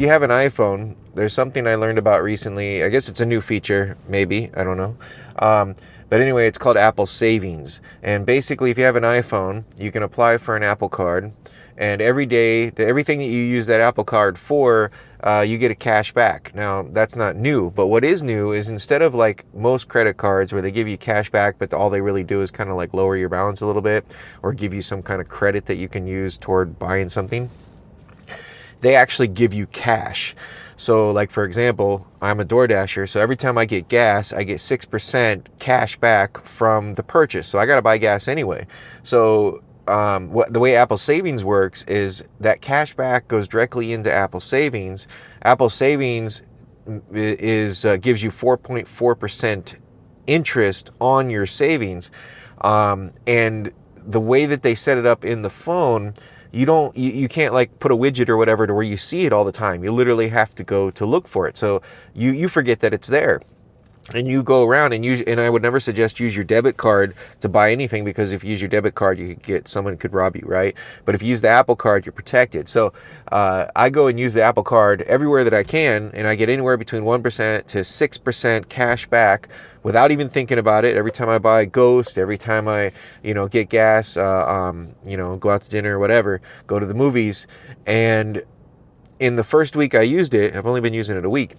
you have an iPhone, there's something I learned about recently. I guess it's a new feature, maybe. I don't know. But anyway, it's called Apple Savings. And basically, if you have an iPhone, you can apply for an Apple Card. And every day, everything that you use that Apple Card for, you get a cash back. Now, that's not new, but what is new is instead of like most credit cards where they give you cash back, but all they really do is kind of like lower your balance a little bit or give you some kind of credit that you can use toward buying something, they actually give you cash. So like, for example, I'm a DoorDasher, so every time I get gas, I get 6% cash back from the purchase. So I got to buy gas anyway. So the way Apple Savings works is that cash back goes directly into Apple Savings. Apple Savings gives you 4.4% interest on your savings. And the way that they set it up in the phone, you can't like put a widget or whatever to where you see it all the time. You literally have to go to look for it. So you forget that it's there. And you go around and use, and I would never suggest use your debit card to buy anything, because if you use your debit card, someone could rob you, right? But if you use the Apple Card, you're protected. So I go and use the Apple Card everywhere that I can, and I get anywhere between 1% to 6% cash back without even thinking about it. Every time I buy Ghost, every time I, get gas, go out to dinner or whatever, go to the movies. And in the first week I used it, I've only been using it a week,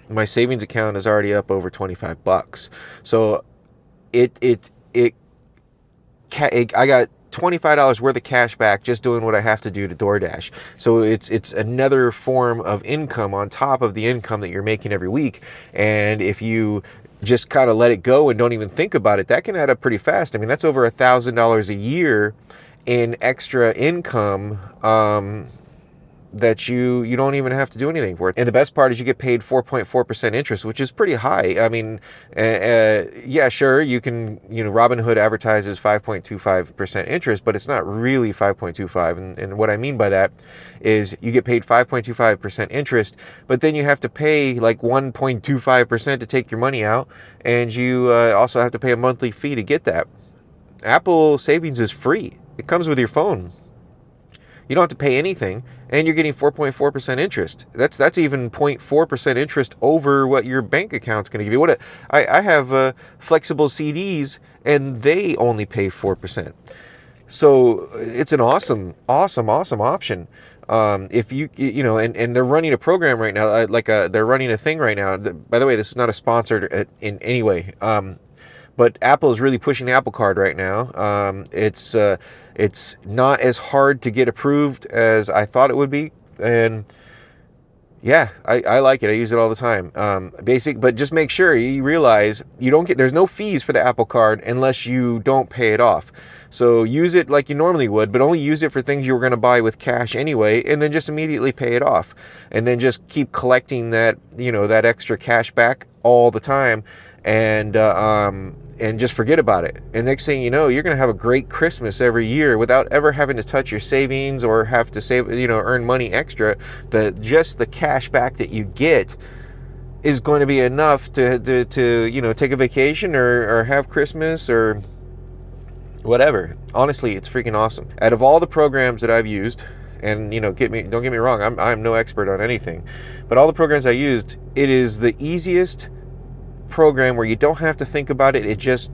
my savings account is already up over $25. So I got $25 worth of cash back just doing what I have to do to DoorDash. So it's another form of income on top of the income that you're making every week. And if you just kind of let it go and don't even think about it, that can add up pretty fast. I mean, that's over $1,000 a year in extra income, that you don't even have to do anything for it. And the best part is you get paid 4.4% interest, which is pretty high. I mean, yeah, sure, you can, Robinhood advertises 5.25% interest, but it's not really 5.25. And what I mean by that is you get paid 5.25% interest, but then you have to pay like 1.25% to take your money out, and you also have to pay a monthly fee to get that. Apple Savings is free. It comes with your phone. You don't have to pay anything, and you're getting 4.4% interest. That's even 0.4% interest over what your bank account's going to give you. I have flexible CDs, and they only pay 4%. So it's an awesome option. If and they're running a program right now, they're running a thing right now. By the way, this is not a sponsored in any way. But Apple is really pushing the Apple Card right now. It's not as hard to get approved as I thought it would be, and yeah, I like it. I use it all the time. But just make sure you realize there's no fees for the Apple Card unless you don't pay it off. So use it like you normally would, but only use it for things you were going to buy with cash anyway, and then just immediately pay it off, and then just keep collecting that extra cash back all the time, and just forget about it. And next thing you know, you're going to have a great Christmas every year without ever having to touch your savings or have to save, earn money extra. Just the cash back that you get is going to be enough to take a vacation or have Christmas or whatever. Honestly, it's freaking awesome. Out of all the programs that I've used, and don't get me wrong, I'm no expert on anything, but all the programs I used, it is the easiest program where you don't have to think about it. It just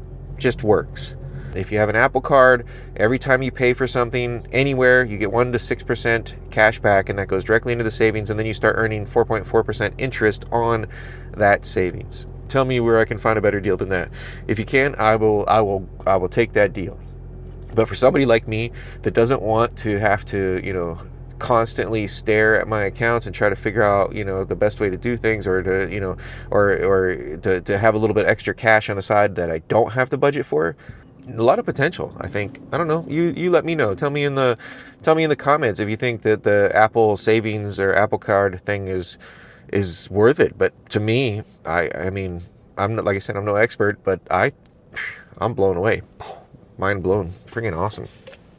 works. If you have an Apple Card, every time you pay for something anywhere, you get 1 to 6% cash back, and that goes directly into the savings, and then you start earning 4.4% interest on that savings. Tell me where I can find a better deal than that. If you can, I will take that deal. But for somebody like me that doesn't want to have to, constantly stare at my accounts and try to figure out, the best way to do things, or to, or to have a little bit extra cash on the side that I don't have to budget for, a lot of potential, I think. I don't know. You let me know. Tell me in the comments if you think that the Apple Savings or Apple Card thing is worth it. But to me, I mean, I'm not, like I said, I'm no expert, but I'm blown away. Mind blown. Freaking awesome.